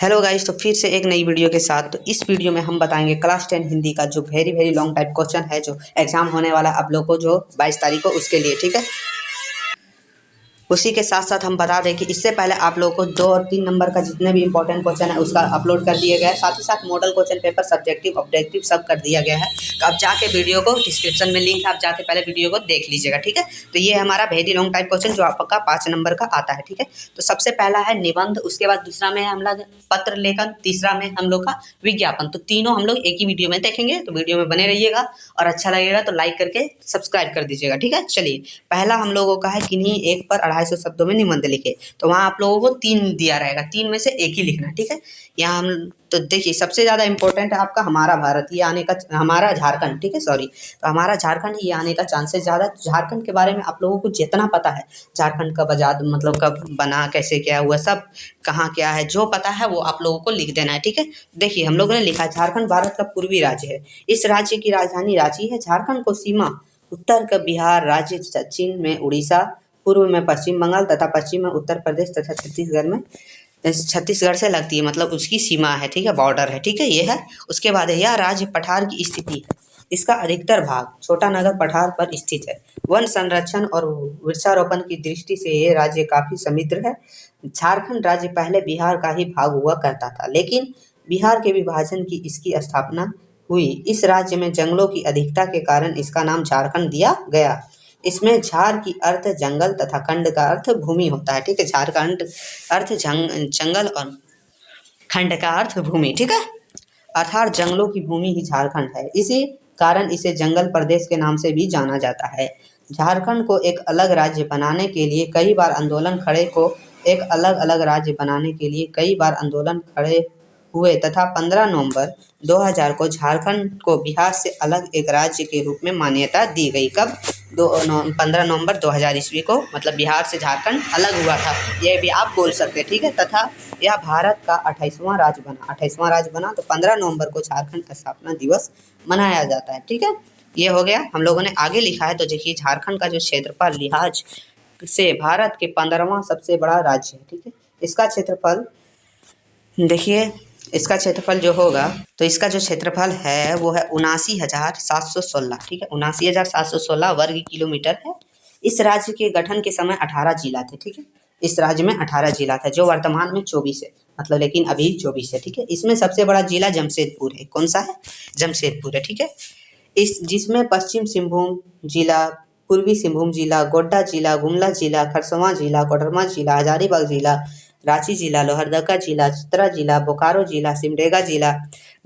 Hello guys, तो फिर से एक नई वीडियो के साथ। तो इस वीडियो में हम बताएंगे क्लास 10 हिंदी का जो very very long type question है, जो एग्जाम होने वाला आप लोग को जो 22 तारीख को, उसके लिए। ठीक है, उसी के साथ साथ हम बता दें कि इससे पहले आप लोगों को 2 और 3 नंबर का जितने भी इंपॉर्टेंट क्वेश्चन है उसका अपलोड कर दिया गया है। साथ ही साथ model question paper, subjective, objective सब कर दिया गया है। तो आप जाके वीडियो को, डिस्क्रिप्शन में लिंक है, आप जाके पहले वीडियो को देख लीजिएगा। ठीक है, तो ये हमारा वेरी लॉन्ग टाइप क्वेश्चन जो आपका 5 नंबर का आता है। ठीक है, तो सबसे पहला है निबंध, उसके बाद दूसरा में हम लोग पत्र लेखन, तीसरा में हम लोग का विज्ञापन। तो तीनों हम लोग एक ही वीडियो में देखेंगे, तो वीडियो में बने रहिएगा और अच्छा लगेगा तो लाइक करके सब्सक्राइब कर दीजिएगा। ठीक है, चलिए पहला हम लोगों का है किन्हीं एक पर 250 शब्दों में निबंध लिखे। तो वहाँ आप लोगों को 3 दिया रहेगा, 3 में से एक ही लिखना। ठीक है, यहाँ हम तो देखिए सबसे ज़्यादा इंपॉर्टेंट है आपका हमारा भारत, ये आने का, हमारा झारखंड। ठीक है, सॉरी, तो हमारा झारखंड ये आने का चांसेस ज़्यादा। झारखंड के बारे में आप लोगों को जितना पता है, झारखंड कब आज़ाद, मतलब कब बना, कैसे क्या हुआ, सब कहाँ क्या है, जो पता है वो आप लोगों को लिख देना है। ठीक है, देखिए हम लोगों ने लिखा है झारखंड भारत का पूर्वी राज्य है। इस राज्य की राजधानी रांची है। झारखंड को सीमा उत्तर का बिहार राज्य, दक्षिण में उड़ीसा, पूर्व में पश्चिम बंगाल तथा पश्चिम में उत्तर प्रदेश तथा छत्तीसगढ़ से लगती है, मतलब उसकी सीमा है। ठीक है, बॉर्डर है। ठीक है, ये है। उसके बाद है यह राज्य पठार की स्थिति है। इसका अधिकतर भाग छोटा नगर पठार पर स्थित है। वन संरक्षण और वृक्षारोपण की दृष्टि से ये राज्य काफी समृद्ध है। झारखंड राज्य पहले बिहार का ही भाग हुआ करता था, लेकिन बिहार के विभाजन की इसकी स्थापना हुई। इस राज्य में जंगलों की अधिकता के कारण इसका नाम झारखंड दिया गया। इसमें झार की अर्थ जंगल तथा खंड का अर्थ भूमि होता है। ठीक है, झारखंड अर्थ जंगल और खंड का अर्थ भूमि। ठीक है, अर्थात जंगलों की भूमि ही झारखंड है। इसी कारण इसे जंगल प्रदेश के नाम से भी जाना जाता है। झारखंड को एक अलग राज्य बनाने के लिए कई बार आंदोलन खड़े को एक अलग अलग राज्य बनाने के लिए कई बार आंदोलन खड़े हुए तथा 15 नवंबर 2000 को झारखंड को बिहार से अलग एक राज्य के रूप में मान्यता दी गई। कब? 15 नवंबर 2000 ईस्वी को, मतलब बिहार से झारखंड अलग हुआ था, यह भी आप बोल सकते हैं। ठीक है, तथा यह भारत का 28वां राज्य बना। 28वां राज्य बना तो 15 नवंबर को झारखंड स्थापना दिवस मनाया जाता है। ठीक है, ये हो गया। हम लोगों ने आगे लिखा है, तो देखिए झारखंड का जो क्षेत्रफल लिहाज से भारत के 15वां सबसे बड़ा राज्य है। ठीक है, इसका क्षेत्रफल देखिए, इसका क्षेत्रफल जो होगा, तो इसका जो क्षेत्रफल है वो है 79,716। ठीक है, 79,716 वर्ग किलोमीटर है। इस राज्य के गठन के समय 18 जिला थे। ठीक है, इस राज्य में 18 जिला था, जो वर्तमान में 24 है, मतलब लेकिन अभी 24 है। ठीक है, इसमें सबसे बड़ा जिला जमशेदपुर है। कौन सा है? जमशेदपुर है। ठीक है, इस जिसमें पश्चिम सिंहभूम जिला, पूर्वी सिंहभूम जिला, गोड्डा जिला, गुमला जिला, खरसवां जिला, कोडरमा जिला, हजारीबाग जिला, रांची जिला, लोहरदगा जिला, चतरा जिला, बोकारो जिला, सिमडेगा जिला,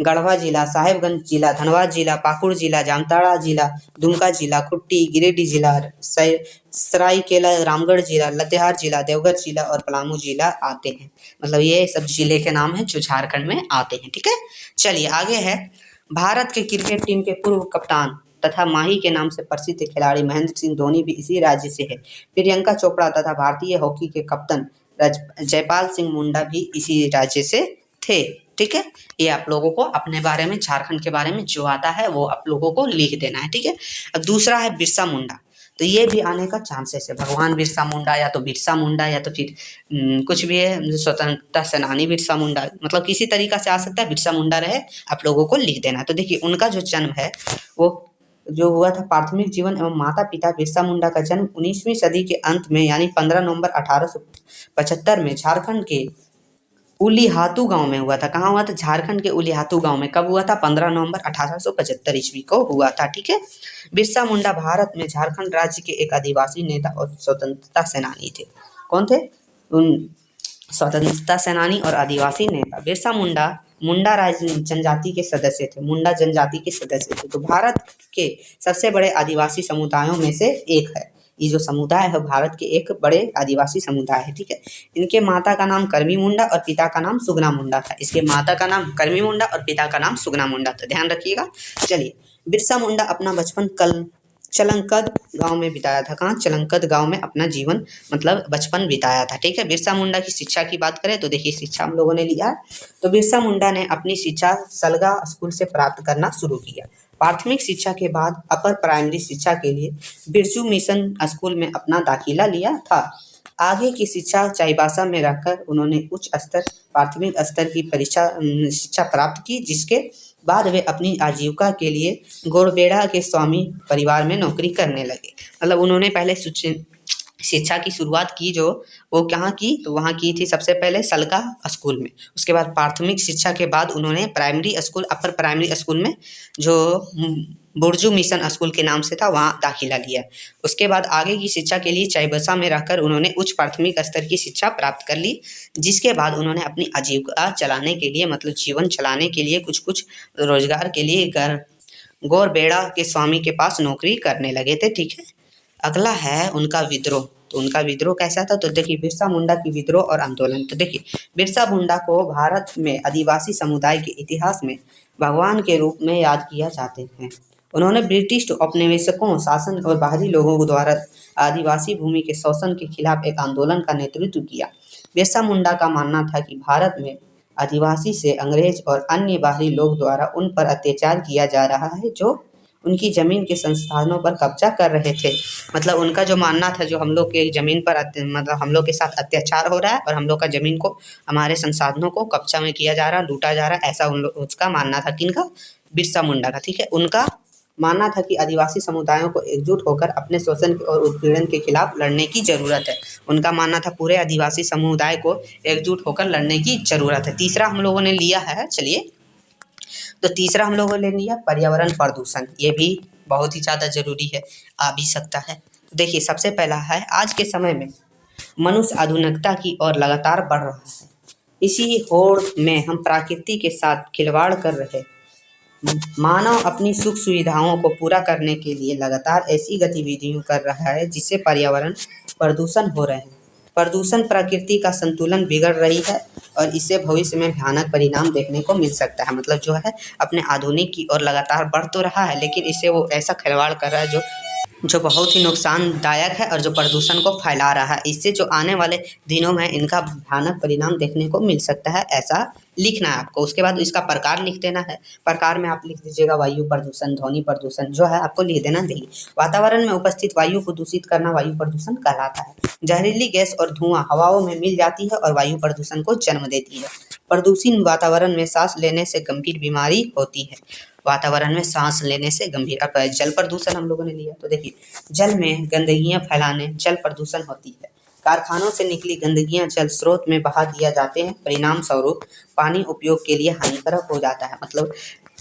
गढ़वा जिला, साहेबगंज जिला, धनबाद जिला, पाकुड़ जिला, जामताड़ा जिला, दुमका जिला, खुट्टी, गिरिडीह जिला, सरायकेला, रामगढ़ जिला, लातेहार जिला, देवघर जिला और पलामू जिला आते हैं। मतलब ये सब जिले के नाम हैं जो झारखंड में आते हैं। ठीक है, चलिए आगे है। भारत के क्रिकेट टीम के पूर्व कप्तान तथा माही के नाम से प्रसिद्ध खिलाड़ी महेंद्र सिंह धोनी भी इसी राज्य से है। प्रियंका चोपड़ा तथा भारतीय हॉकी के कप्तान जयपाल सिंह मुंडा भी इसी राज्य से थे। ठीक है, ये आप लोगों को अपने बारे में, झारखंड के बारे में जो आता है वो आप लोगों को लिख देना है। ठीक है, अब दूसरा है बिरसा मुंडा। तो ये भी आने का चांसेस है। भगवान बिरसा मुंडा या तो बिरसा मुंडा या तो फिर कुछ भी है, स्वतंत्रता सेनानी बिरसा मुंडा, मतलब किसी तरीका से आ सकता है, बिरसा मुंडा रहे, आप लोगों को लिख देना है। तो देखिए उनका जो जन्म है वो जो हुआ था, प्राथमिक जीवन एवं माता पिता बिरसा मुंडा का जन्म 19वीं सदी के अंत में, यानी 15 नवंबर 1875 में झारखंड के उलीहातू गांव में हुआ था। कहाँ हुआ था? झारखंड के उलीहातू गांव में। कब हुआ था? 15 नवंबर 1875 ईस्वी को हुआ था। ठीक है, बिरसा मुंडा भारत में झारखंड राज्य के एक आदिवासी नेता और स्वतंत्रता सेनानी थे। कौन थे? उन स्वतंत्रता सेनानी और आदिवासी नेता बिरसा मुंडा मुंडा जनजाति के सदस्य थे। मुंडा जनजाति के सदस्य थे। तो भारत के सबसे बड़े आदिवासी समुदायों में से एक है। ये जो समुदाय है भारत के एक बड़े आदिवासी समुदाय है। ठीक है, इनके माता का नाम करमी मुंडा और पिता का नाम सुगना मुंडा था। इसके माता का नाम करमी मुंडा और पिता का नाम सुगना मुंडा था, ध्यान रखिएगा। चलिए, बिरसा मुंडा अपना बचपन चलंकद गांव में बिताया था। कहाँ? चलंकद गांव में अपना जीवन, मतलब बचपन बिताया था। ठीक है, बिरसा मुंडा की शिक्षा की बात करें तो देखिए शिक्षा हम लोगों ने लिया। तो बिरसा मुंडा ने अपनी शिक्षा सलगा स्कूल से प्राप्त करना शुरू किया। प्राथमिक शिक्षा के बाद अपर प्राइमरी शिक्षा के लिए बिरजू मिशन स्कूल में अपना दाखिला लिया था। आगे की शिक्षा चाईबासा में रहकर उन्होंने उच्च स्तर प्राथमिक स्तर की परीक्षा शिक्षा प्राप्त की, जिसके बाद वे अपनी आजीविका के लिए गोरबेड़ा के स्वामी परिवार में नौकरी करने लगे। मतलब उन्होंने पहले शिक्षा की शुरुआत की जो वो कहाँ की, तो वहाँ की थी सबसे पहले सलका स्कूल में। उसके बाद प्राथमिक शिक्षा के बाद उन्होंने primary school upper primary school में जो बुरजू मिशन स्कूल के नाम से था वहाँ दाखिला लिया। उसके बाद आगे की शिक्षा के लिए चाईबासा में रहकर उन्होंने उच्च प्राथमिक स्तर की शिक्षा प्राप्त कर ली, जिसके बाद उन्होंने अपनी आजीविका चलाने के लिए मतलब जीवन चलाने के लिए कुछ कुछ रोजगार के लिए गौरबेड़ा के स्वामी के पास नौकरी करने लगे थे। ठीक है, अगला है उनका विद्रोह। तो उनका विद्रोह कैसा था, तो देखिए बिरसा मुंडा की विद्रोह और आंदोलन। तो देखिए बिरसा मुंडा को भारत में आदिवासी समुदाय के इतिहास में भगवान के रूप में याद किया जाते हैं। उन्होंने ब्रिटिश औपनिवेशकों शासन और बाहरी लोगों द्वारा आदिवासी भूमि के शोषण के खिलाफ एक आंदोलन का नेतृत्व किया। बिरसा मुंडा का मानना था कि भारत में आदिवासी से अंग्रेज और अन्य बाहरी लोग द्वारा उन पर अत्याचार किया जा रहा है जो उनकी ज़मीन के संसाधनों पर कब्जा कर रहे थे। मतलब उनका जो मानना था जो हम लोग के ज़मीन पर मतलब हम लोग के साथ अत्याचार हो रहा है और हम लोग का ज़मीन को हमारे संसाधनों को कब्जा में किया जा रहा है, लूटा जा रहा है, ऐसा उसका मानना था। किनका? बिरसा मुंडा का। ठीक है, उनका मानना था कि आदिवासी समुदायों को एकजुट होकर अपने शोषण और उत्पीड़न के खिलाफ लड़ने की ज़रूरत है। उनका मानना था पूरे आदिवासी समुदाय को एकजुट होकर लड़ने की ज़रूरत है। तीसरा हम लोगों ने लिया है, चलिए तो तीसरा हम लोगों ने लिया पर्यावरण प्रदूषण। ये भी बहुत ही ज़्यादा ज़रूरी है, आ भी सकता है। देखिए सबसे पहला है आज के समय में मनुष्य आधुनिकता की ओर लगातार बढ़ रहा है। इसी होड़ में हम प्रकृति के साथ खिलवाड़ कर रहे हैं। मानव अपनी सुख सुविधाओं को पूरा करने के लिए लगातार ऐसी गतिविधियां कर रहा है जिससे पर्यावरण प्रदूषण हो रहे हैं। प्रदूषण प्रकृति का संतुलन बिगड़ रही है और इससे भविष्य में भयानक परिणाम देखने को मिल सकता है। मतलब जो है अपने आधुनिक की ओर लगातार बढ़ तो रहा है, लेकिन इससे वो ऐसा खिलवाड़ कर रहा है जो बहुत ही नुकसानदायक है और जो प्रदूषण को फैला रहा है। इससे जो आने वाले दिनों में इनका भयानक परिणाम देखने को मिल सकता है, ऐसा लिखना है आपको। उसके बाद इसका प्रकार लिख देना है। प्रकार में आप लिख दीजिएगा वायु प्रदूषण, ध्वनि प्रदूषण जो है आपको लिख देना। देखिए वातावरण में उपस्थित वायु को दूषित करना वायु प्रदूषण कहलाता है। जहरीली गैस और धुआं हवाओं में मिल जाती है और वायु प्रदूषण को जन्म देती है। प्रदूषित वातावरण में सांस लेने से गंभीर बीमारी होती है। वातावरण में सांस लेने से गंभीर। अब जल प्रदूषण हम लोगों ने लिया, तो देखिए जल में गंदगियां फैलाने जल प्रदूषण होती है। कारखानों से निकली गंदगियां जल स्रोत में बहा दिया जाते हैं, परिणाम स्वरूप पानी उपयोग के लिए हानिकारक हो जाता है। मतलब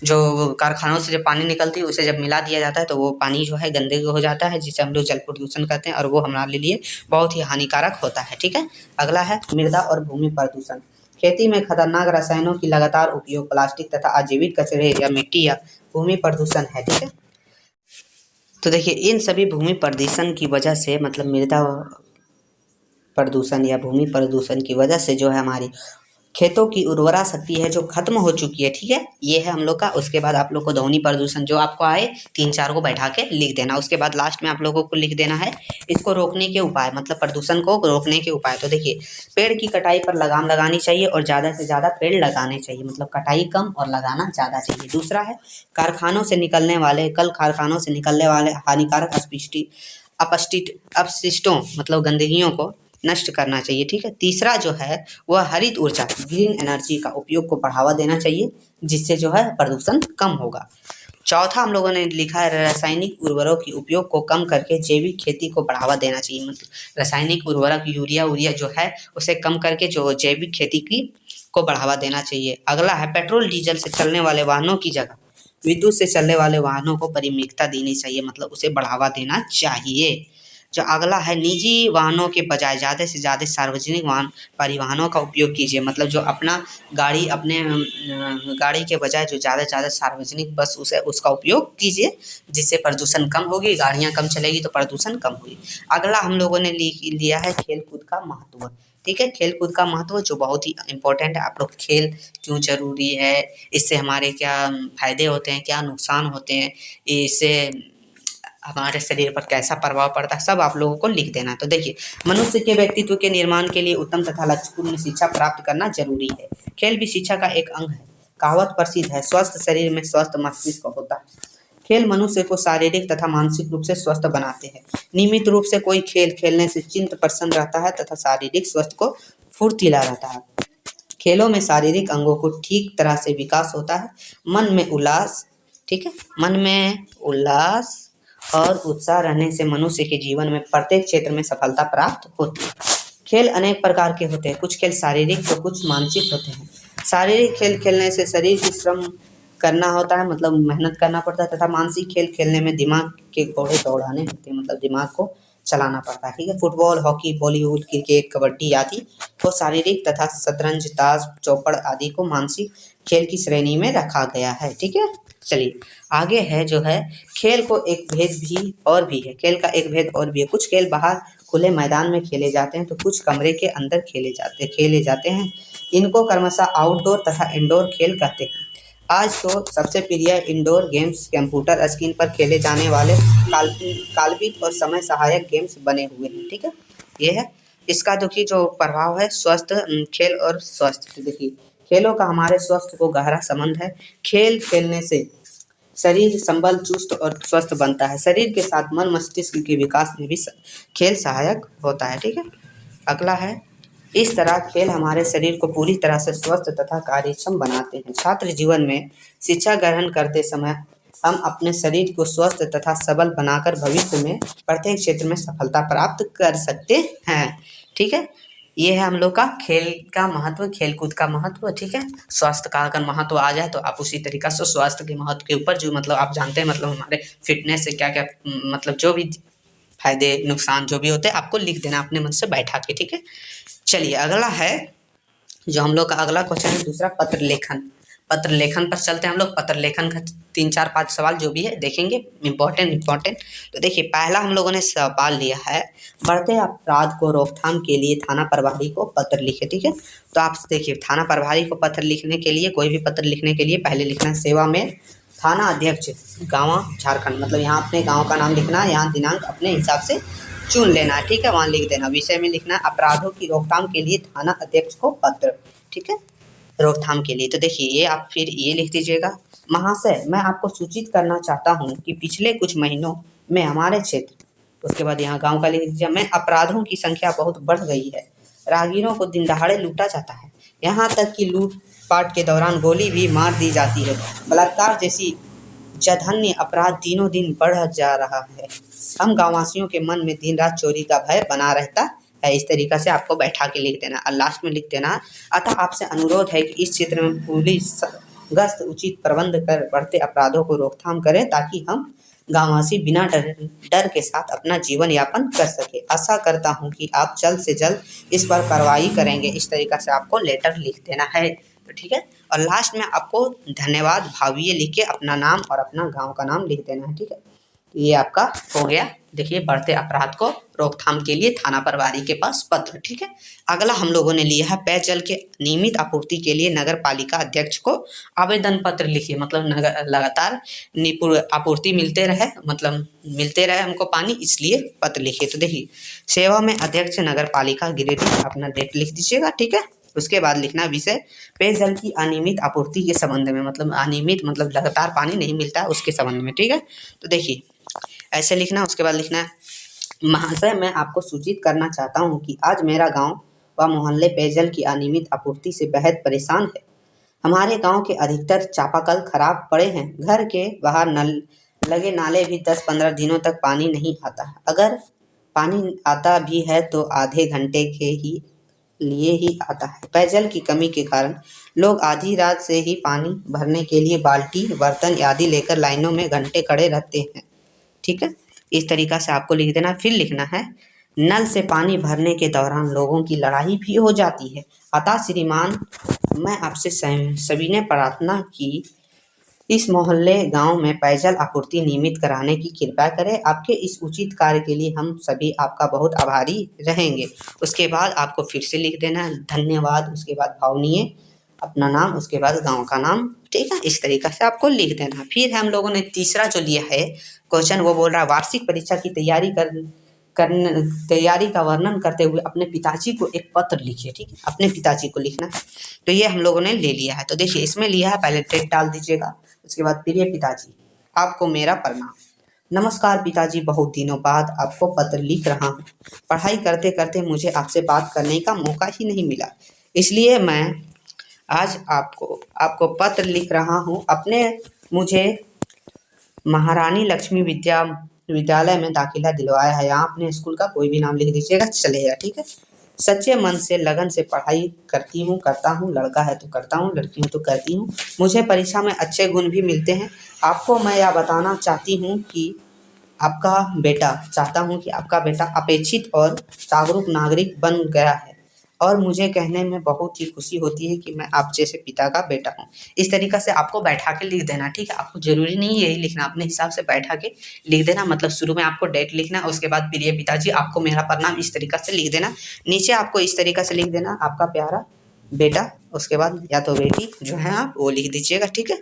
जो कारखानों से जब पानी निकलती है उसे जब मिला दिया जाता है तो वो पानी जो है गंदगी हो जाता है, जिसे हम लोग जल प्रदूषण कहते हैं और वो हमारे लिए बहुत ही हानिकारक होता है। ठीक है, अगला है मृदा और भूमि प्रदूषण। खेती में खतरनाक रसायनों की लगातार उपयोग, प्लास्टिक तथा अजीवित कचरे या मिट्टी या भूमि प्रदूषण है। ठीक है, तो देखिए इन सभी भूमि प्रदूषण की वजह से मतलब मृदा प्रदूषण या भूमि प्रदूषण की वजह से जो है हमारी खेतों की उर्वरा शक्ति है जो खत्म हो चुकी है। ठीक है, ये है हम लोग का। उसके बाद आप लोग को ध्वनि प्रदूषण जो आपको आए 3-4 को बैठा के लिख देना। उसके बाद लास्ट में आप लोगों को लिख देना है इसको रोकने के उपाय, मतलब प्रदूषण को रोकने के उपाय। तो देखिए पेड़ की कटाई पर लगाम लगानी चाहिए और ज़्यादा से ज़्यादा पेड़ लगाने चाहिए, मतलब कटाई कम और लगाना ज़्यादा चाहिए। दूसरा है कारखानों से निकलने वाले हानिकारक अपशिष्टों मतलब गंदगियों को नष्ट करना चाहिए। ठीक है, तीसरा जो है वह हरित ऊर्जा ग्रीन एनर्जी का उपयोग को बढ़ावा देना चाहिए, जिससे जो है प्रदूषण कम होगा। चौथा हम लोगों ने लिखा है रासायनिक उर्वरकों के उपयोग को कम करके जैविक खेती को बढ़ावा देना चाहिए। मतलब रासायनिक उर्वरक यूरिया जो है उसे कम करके जो जैविक खेती की को बढ़ावा देना चाहिए। अगला है पेट्रोल डीजल से चलने वाले वाहनों की जगह विद्युत से चलने वाले वाहनों को प्राथमिकता देनी चाहिए, मतलब उसे बढ़ावा देना चाहिए। जो अगला है निजी वाहनों के बजाय ज़्यादा से ज़्यादा सार्वजनिक परिवहनों का उपयोग कीजिए। मतलब जो अपना गाड़ी अपने गाड़ी के बजाय जो ज़्यादा से ज़्यादा सार्वजनिक बस उसका उपयोग कीजिए, जिससे प्रदूषण कम होगी। गाड़ियाँ कम चलेगी तो प्रदूषण कम होगी। अगला हम लोगों ने लिया है खेलकूद का महत्व। ठीक है, खेलकूद का महत्व जो बहुत ही इम्पोर्टेंट है। आप लोग खेल क्यों ज़रूरी है, इससे हमारे क्या फ़ायदे होते हैं, क्या नुकसान होते हैं, इससे हमारे शरीर पर कैसा प्रभाव पड़ता है, सब आप लोगों को लिख देना। तो देखिए मनुष्य के व्यक्तित्व के निर्माण के लिए उत्तम तथा लक्ष्यपूर्ण शिक्षा प्राप्त करना जरूरी है। खेल भी शिक्षा का एक अंग है। कहावत प्रसिद्ध है, स्वस्थ शरीर में स्वस्थ मस्तिष्क होता है। खेल मनुष्य को शारीरिक तथा मानसिक रूप से स्वस्थ बनाते हैं। नियमित रूप से कोई खेल खेलने से चित्त प्रसन्न रहता है तथा शारीरिक स्वास्थ्य को फुर्तीला रहता है। खेलों में शारीरिक अंगों को ठीक तरह से विकास होता है। मन में उल्लास, ठीक है, मन में उल्लास और उत्साह रहने से मनुष्य के जीवन में प्रत्येक क्षेत्र में सफलता प्राप्त होती है। खेल अनेक प्रकार के होते हैं, कुछ खेल शारीरिक तो कुछ मानसिक होते हैं। शारीरिक खेल खेलने से शरीर की श्रम करना होता है, मतलब मेहनत करना पड़ता है, तथा मानसिक खेल खेलने में दिमाग के घोड़े दौड़ाने होते हैं, मतलब दिमाग को चलाना पड़ता है, ठीक है। Football, hockey, Bollywood, cricket, kabaddi आदि को शारीरिक तथा शतरंज, ताश, चौपड़ आदि को मानसिक खेल की श्रेणी में रखा गया है, ठीक है। चलिए आगे है जो है खेल को एक भेद भी और भी है, खेल का एक भेद और भी है। कुछ खेल बाहर खुले मैदान में खेले जाते हैं तो कुछ कमरे के अंदर खेले जाते हैं। इनको क्रमशः आउटडोर तथा इंडोर खेल कहते हैं। आज तो सबसे प्रिय इंडोर गेम्स कंप्यूटर स्क्रीन पर खेले जाने वाले काल्पनिक और समय सहायक गेम्स बने हुए हैं, ठीक है। ये है इसका देखिए जो प्रभाव है स्वस्थ खेल और स्वास्थ्य। देखिए खेलों का हमारे स्वास्थ्य को गहरा संबंध है। खेल खेलने से शरीर संबल, चुस्त और स्वस्थ बनता है। शरीर के साथ मन मस्तिष्क के विकास में भी खेल सहायक होता है, ठीक है। अगला है इस तरह खेल हमारे शरीर को पूरी तरह से स्वस्थ तथा कार्यक्षम बनाते हैं। छात्र जीवन में शिक्षा ग्रहण करते समय हम अपने शरीर को स्वस्थ तथा सबल बनाकर भविष्य में प्रत्येक क्षेत्र में सफलता प्राप्त कर सकते हैं, ठीक है। ये है हम लोग का खेल का महत्व, खेलकूद का महत्व, ठीक है। स्वास्थ्य का अगर महत्व आ जाए तो आप उसी तरीका से स्वास्थ्य के महत्व के ऊपर जो मतलब आप जानते हैं, मतलब हमारे फिटनेस से क्या क्या मतलब जो भी फायदे नुकसान जो भी होते हैं आपको लिख देना अपने मन से बैठा के, ठीक है। चलिए अगला है जो हम लोग का अगला क्वेश्चन है दूसरा, पत्र लेखन। पत्र लेखन पर चलते हैं हम लोग। पत्र लेखन का 3, 4, 5 सवाल जो भी है देखेंगे, इम्पोर्टेंट। तो देखिए पहला हम लोगों ने सवाल लिया है, बढ़ते अपराध को रोकथाम के लिए थाना प्रभारी को पत्र लिखे, ठीक है। तो आप देखिए थाना प्रभारी को पत्र लिखने के लिए, कोई भी पत्र लिखने के लिए पहले लिखना है सेवा में थाना अध्यक्ष, गाँव झारखंड, मतलब यहाँ अपने गाँव का नाम लिखना है, यहाँ दिनांक अपने हिसाब से चुन लेना है, ठीक है, वहाँ लिख देना। विषय में लिखना है अपराधों की रोकथाम के लिए थाना अध्यक्ष को पत्र, ठीक है, रोकथाम के लिए। तो देखिए ये आप फिर ये लिख दीजिएगा, महाशय मैं आपको सूचित करना चाहता हूँ कि पिछले कुछ महीनों में हमारे क्षेत्र, उसके बाद यहाँ गांव का लिख दीजिए, में अपराधों की संख्या बहुत बढ़ गई है। राहगीरों को दिन दहाड़े लूटा जाता है, यहाँ तक कि लूटपाट के दौरान गोली भी मार दी जाती है। बलात्कार जैसी जघन्य अपराध दिनों दिन बढ़ जा रहा है। हम गाँववासियों के मन में दिन रात चोरी का भय बना रहता है। इस तरीक़ा से आपको बैठा के लिख देना और लास्ट में लिख देना, अतः आपसे अनुरोध है कि इस क्षेत्र में पुलिस गश्त उचित प्रबंध कर बढ़ते अपराधों को रोकथाम करें ताकि हम गाँववासी बिना डर के साथ अपना जीवन यापन कर सके। आशा करता हूँ कि आप जल्द से जल्द इस पर कार्रवाई करेंगे। इस तरीक़ा से आपको लेटर लिख देना है, तो ठीक है। और लास्ट में आपको धन्यवाद भाविये लिख के अपना नाम और अपना गांव का नाम लिख देना है, ठीक है। ये आपका हो गया। देखिए बढ़ते अपराध को रोकथाम के लिए थाना प्रभारी के पास पत्र, ठीक है। अगला हम लोगों ने लिया है पेयजल के नियमित आपूर्ति के लिए नगर पालिका अध्यक्ष को आवेदन पत्र लिखिए, मतलब नगर लगातार आपूर्ति मिलते रहे, मतलब मिलते रहे हमको पानी, इसलिए पत्र लिखिए। तो देखिए सेवा में अध्यक्ष नगर पालिका गिरिडीह, अपना डेट लिख दीजिएगा, ठीक है। उसके बाद लिखना विषय पेयजल की अनियमित आपूर्ति के संबंध में, मतलब अनियमित मतलब लगातार पानी नहीं मिलता है उसके संबंध में, ठीक है। तो देखिए ऐसे लिखना। उसके बाद लिखना है, महाशय मैं आपको सूचित करना चाहता हूँ कि आज मेरा गांव व मोहल्ले पेयजल की अनियमित आपूर्ति से बेहद परेशान है। हमारे गांव के अधिकतर चापाकल खराब पड़े हैं, घर के बाहर नल लगे नाले भी 10-15 दिनों तक पानी नहीं आता है। अगर पानी आता भी है तो आधे घंटे के लिए ही आता है। पेयजल की कमी के कारण लोग आधी रात से ही पानी भरने के लिए बाल्टी, बर्तन आदि लेकर लाइनों में घंटे खड़े रहते हैं, ठीक है। इस तरीक़ा से आपको लिख देना। फिर लिखना है, नल से पानी भरने के दौरान लोगों की लड़ाई भी हो जाती है, अतः श्रीमान मैं आपसे सविनय प्रार्थना की इस मोहल्ले गांव में पेयजल आपूर्ति नियमित कराने की कृपा करें। आपके इस उचित कार्य के लिए हम सभी आपका बहुत आभारी रहेंगे। उसके बाद आपको फिर से लिख देना है धन्यवाद, उसके बाद भावनीय अपना नाम, उसके बाद गांव का नाम, ठीक है। इस तरीक़ा से आपको लिख देना। फिर हम लोगों ने तीसरा जो लिया है क्वेश्चन, वो बोल रहा है वार्षिक परीक्षा की तैयारी का वर्णन करते हुए अपने पिताजी को एक पत्र लिखिए, ठीक है। अपने पिताजी को लिखना है। तो ये हम लोगों ने ले लिया है। तो देखिए इसमें लिया है, पहले डेट डाल दीजिएगा, उसके बाद प्रिय पिताजी, आपको मेरा प्रणाम। नमस्कार पिताजी, बहुत दिनों बाद आपको पत्र लिख रहा हूँ। पढ़ाई करते करते मुझे आपसे बात करने का मौका ही नहीं मिला, इसलिए मैं आज आपको आपको पत्र लिख रहा हूँ। अपने मुझे महारानी लक्ष्मी विद्यालय में दाखिला दिलवाया है। यहाँ अपने स्कूल का कोई भी नाम लिख दीजिएगा, चलेगा, ठीक है। सच्चे मन से लगन से पढ़ाई करता हूँ। लड़का है तो करता हूँ, लड़की हूँ तो करती हूँ। मुझे परीक्षा में अच्छे गुण भी मिलते हैं। आपको मैं यह बताना चाहती हूँ कि आपका बेटा अपेक्षित और जागरूक नागरिक बन गया है और मुझे कहने में बहुत ही खुशी होती है कि मैं आप जैसे पिता का बेटा हूँ। इस तरीक़ा से आपको बैठा के लिख देना, ठीक है। आपको ज़रूरी नहीं यही लिखना, अपने हिसाब से बैठा के लिख देना। मतलब शुरू में आपको डेट लिखना, उसके बाद प्रिय पिताजी आपको मेरा प्रणाम, इस तरीक़ा से लिख देना। नीचे आपको इस तरीक़ा से लिख देना, आपका प्यारा बेटा, उसके बाद या तो बेटी जो है आप वो लिख दीजिएगा, ठीक है।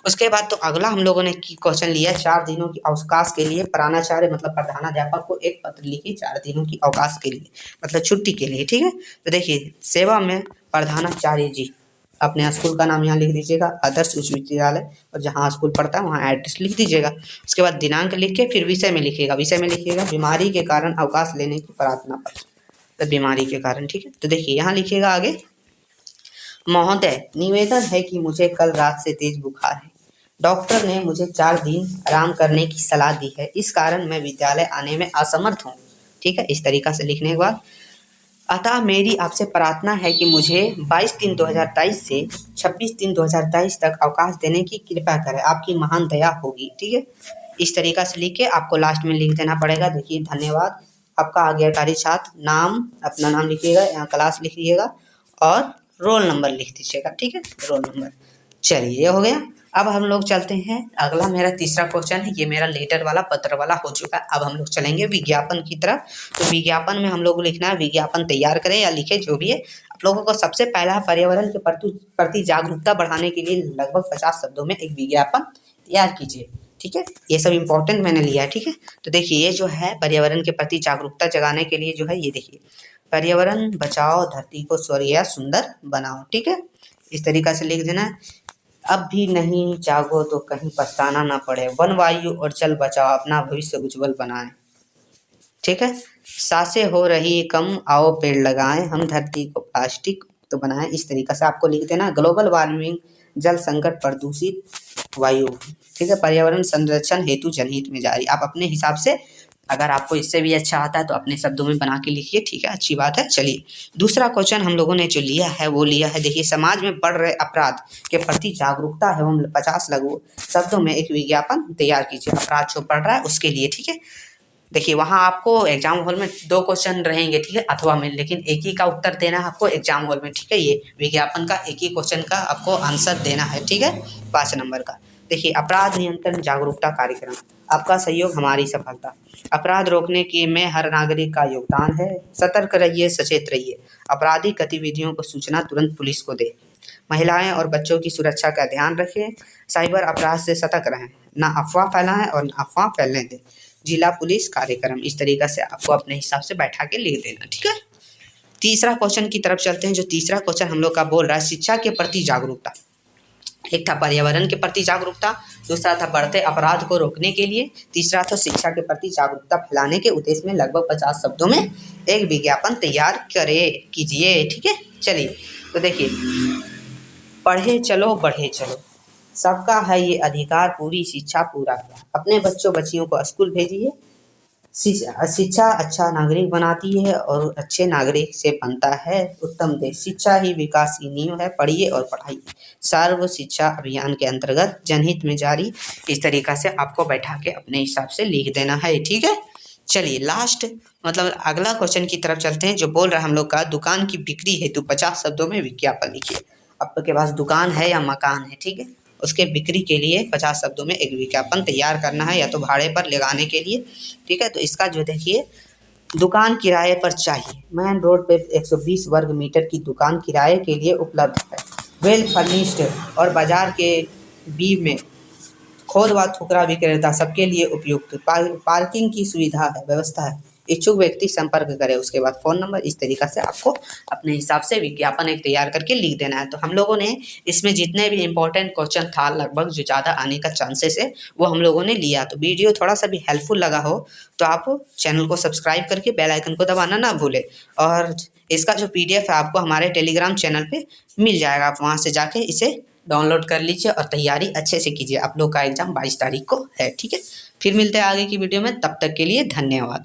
उसके बाद तो अगला हम लोगों ने क्वेश्चन लिया 4 दिनों की अवकाश के लिए प्राचार्य मतलब प्रधानाध्यापक को एक पत्र लिखिए 4 दिनों की अवकाश के लिए, मतलब छुट्टी के लिए, ठीक है। तो देखिए, सेवा में प्रधानाचार्य जी, अपने स्कूल का नाम यहाँ लिख दीजिएगा, आदर्श उच्च विद्यालय, और जहाँ स्कूल पढ़ता है वहाँ एड्रेस लिख दीजिएगा। उसके बाद दिनांक लिख के फिर विषय में लिखिएगा बीमारी के कारण अवकाश लेने की प्रार्थना पत्र, तो बीमारी के कारण, ठीक है। तो देखिए यहाँ लिखिएगा आगे, महोदय, निवेदन है कि मुझे कल रात से तेज बुखार है। डॉक्टर ने मुझे 4 दिन आराम करने की सलाह दी है, इस कारण मैं विद्यालय आने में असमर्थ हूँ, ठीक है। इस तरीक़ा से लिखने के बाद, अतः मेरी आपसे प्रार्थना है कि मुझे 22/3/2023 से 26/3/2023 तक अवकाश देने की कृपा करें, आपकी महान दया होगी, ठीक है। इस तरीक़ा से लिख के आपको लास्ट में लिख देना पड़ेगा। देखिए, धन्यवाद, आपका आज्ञाकारी छात्र। नाम, अपना नाम लिखिएगा, यहाँ क्लास लिखिएगा और रोल नंबर लिख दीजिएगा, ठीक है, रोल नंबर। चलिए, ये हो गया। अब हम लोग चलते हैं, अगला मेरा तीसरा क्वेश्चन है। ये मेरा लेटर वाला पत्र वाला हो चुका है। अब हम लोग चलेंगे विज्ञापन की तरफ। तो विज्ञापन में हम लोग को लिखना है, विज्ञापन तैयार करें या लिखे जो भी है। आप लोगों को सबसे पहला पर्यावरण के प्रति जागरूकता बढ़ाने के लिए लगभग 50 शब्दों में एक विज्ञापन तैयार कीजिए, ठीक है। ये सब इंपॉर्टेंट मैंने लिया है, ठीक है। तो देखिए, ये जो है पर्यावरण के प्रति जागरूकता जगाने के लिए जो है, ये देखिए, पर्यावरण बचाओ, धरती को स्वर्गीय सुंदर बनाओ, ठीक है। इस तरीक़ा से लिख देना। अब भी नहीं जागो तो कहीं पछताना ना पड़े, वन वायु और जल बचाओ, अपना भविष्य उज्जवल बनाएं, ठीक है। सांसें हो रही कम, आओ पेड़ लगाएं, हम धरती को प्लास्टिक तो बनाएं। इस तरीक़ा से आपको लिख देना। ग्लोबल वार्मिंग, जल संकट, प्रदूषित वायु, ठीक है, पर्यावरण संरक्षण हेतु जनहित में जारी। आप अपने हिसाब से, अगर आपको इससे भी अच्छा आता है तो अपने शब्दों में बना के लिखिए, ठीक है, अच्छी बात है। चलिए, दूसरा क्वेश्चन हम लोगों ने जो लिया है वो लिया है, देखिए, समाज में बढ़ रहे अपराध के प्रति जागरूकता एवं 50 लघु शब्दों में एक विज्ञापन तैयार कीजिए। अपराध जो बढ़ रहा है उसके लिए, ठीक है। देखिए, वहाँ आपको एग्जाम हॉल में 2 क्वेश्चन रहेंगे, ठीक है, अथवा में, लेकिन एक ही का उत्तर देना है आपको एग्जाम हॉल में, ठीक है। ये विज्ञापन का एक ही क्वेश्चन का आपको आंसर देना है, ठीक है, 5 नंबर का। देखिए, अपराध नियंत्रण जागरूकता कार्यक्रम, आपका सहयोग हमारी सफलता। अपराध रोकने की में हर नागरिक का योगदान है। सतर्क रहिए, सचेत रहिए, आपराधिक गतिविधियों को सूचना तुरंत पुलिस को दें। महिलाएं और बच्चों की सुरक्षा का ध्यान रखें। साइबर अपराध से सतर्क रहें, ना अफवाह फैलाएं और ना अफवाह फैलने दें। जिला पुलिस कार्यक्रम, इस तरीक़ा से आपको अपने हिसाब से बैठा के लिख देना, ठीक है। तीसरा क्वेश्चन की तरफ चलते हैं। जो तीसरा क्वेश्चन हम लोग का बोल रहा है, शिक्षा के प्रति जागरूकता। एक था पर्यावरण के प्रति जागरूकता, दूसरा था बढ़ते अपराध को रोकने के लिए, तीसरा था शिक्षा के प्रति जागरूकता फैलाने के उद्देश्य में लगभग 50 शब्दों में एक विज्ञापन तैयार कीजिए, ठीक है। चलिए, तो देखिए, पढ़े चलो बढ़े चलो, सबका है ये अधिकार, पूरी शिक्षा पूरा करें। अपने बच्चों बच्चियों को स्कूल भेजिए। शिक्षा अच्छा नागरिक बनाती है और अच्छे नागरिक से बनता है उत्तम देश। शिक्षा ही विकास की नींव है, पढ़िए और पढ़ाइए। सर्व शिक्षा अभियान के अंतर्गत जनहित में जारी। इस तरीक़ा से आपको बैठा के अपने हिसाब से लिख देना है, ठीक है। चलिए, लास्ट मतलब अगला क्वेश्चन की तरफ चलते हैं, जो बोल रहा है हम लोग का, दुकान की बिक्री हेतु 50 शब्दों में विज्ञापन लिखिए। आपके पास दुकान है या मकान है, ठीक है, उसके बिक्री के लिए 50 शब्दों में एक विज्ञापन तैयार करना है, या तो भाड़े पर लगाने के लिए, ठीक है। तो इसका जो देखिए, दुकान किराए पर चाहिए, मेन रोड पे 120 वर्ग मीटर की दुकान किराए के लिए उपलब्ध है, वेल फर्निश्ड और बाजार के बी में खोद व थुकरा विक्रेता सबके लिए उपयुक्त, पार्किंग की सुविधा है, व्यवस्था है, इच्छुक व्यक्ति संपर्क करे। उसके बाद फ़ोन नंबर, इस तरीक़ा से आपको अपने हिसाब से विज्ञापन एक तैयार करके लिख देना है। तो हम लोगों ने इसमें जितने भी इम्पोर्टेंट क्वेश्चन था लगभग जो ज़्यादा आने का चांसेस है वो हम लोगों ने लिया। तो वीडियो थोड़ा सा भी हेल्पफुल लगा हो तो आप चैनल को सब्सक्राइब करके बेल आइकन को दबाना ना भूलें। और इसका जो PDF है आपको हमारे टेलीग्राम चैनल पे मिल जाएगा, आप वहाँ से जाके इसे डाउनलोड कर लीजिए और तैयारी अच्छे से कीजिए। आप लोग का एग्ज़ाम 22 तारीख को है, ठीक है। फिर मिलते हैं आगे की वीडियो में, तब तक के लिए धन्यवाद।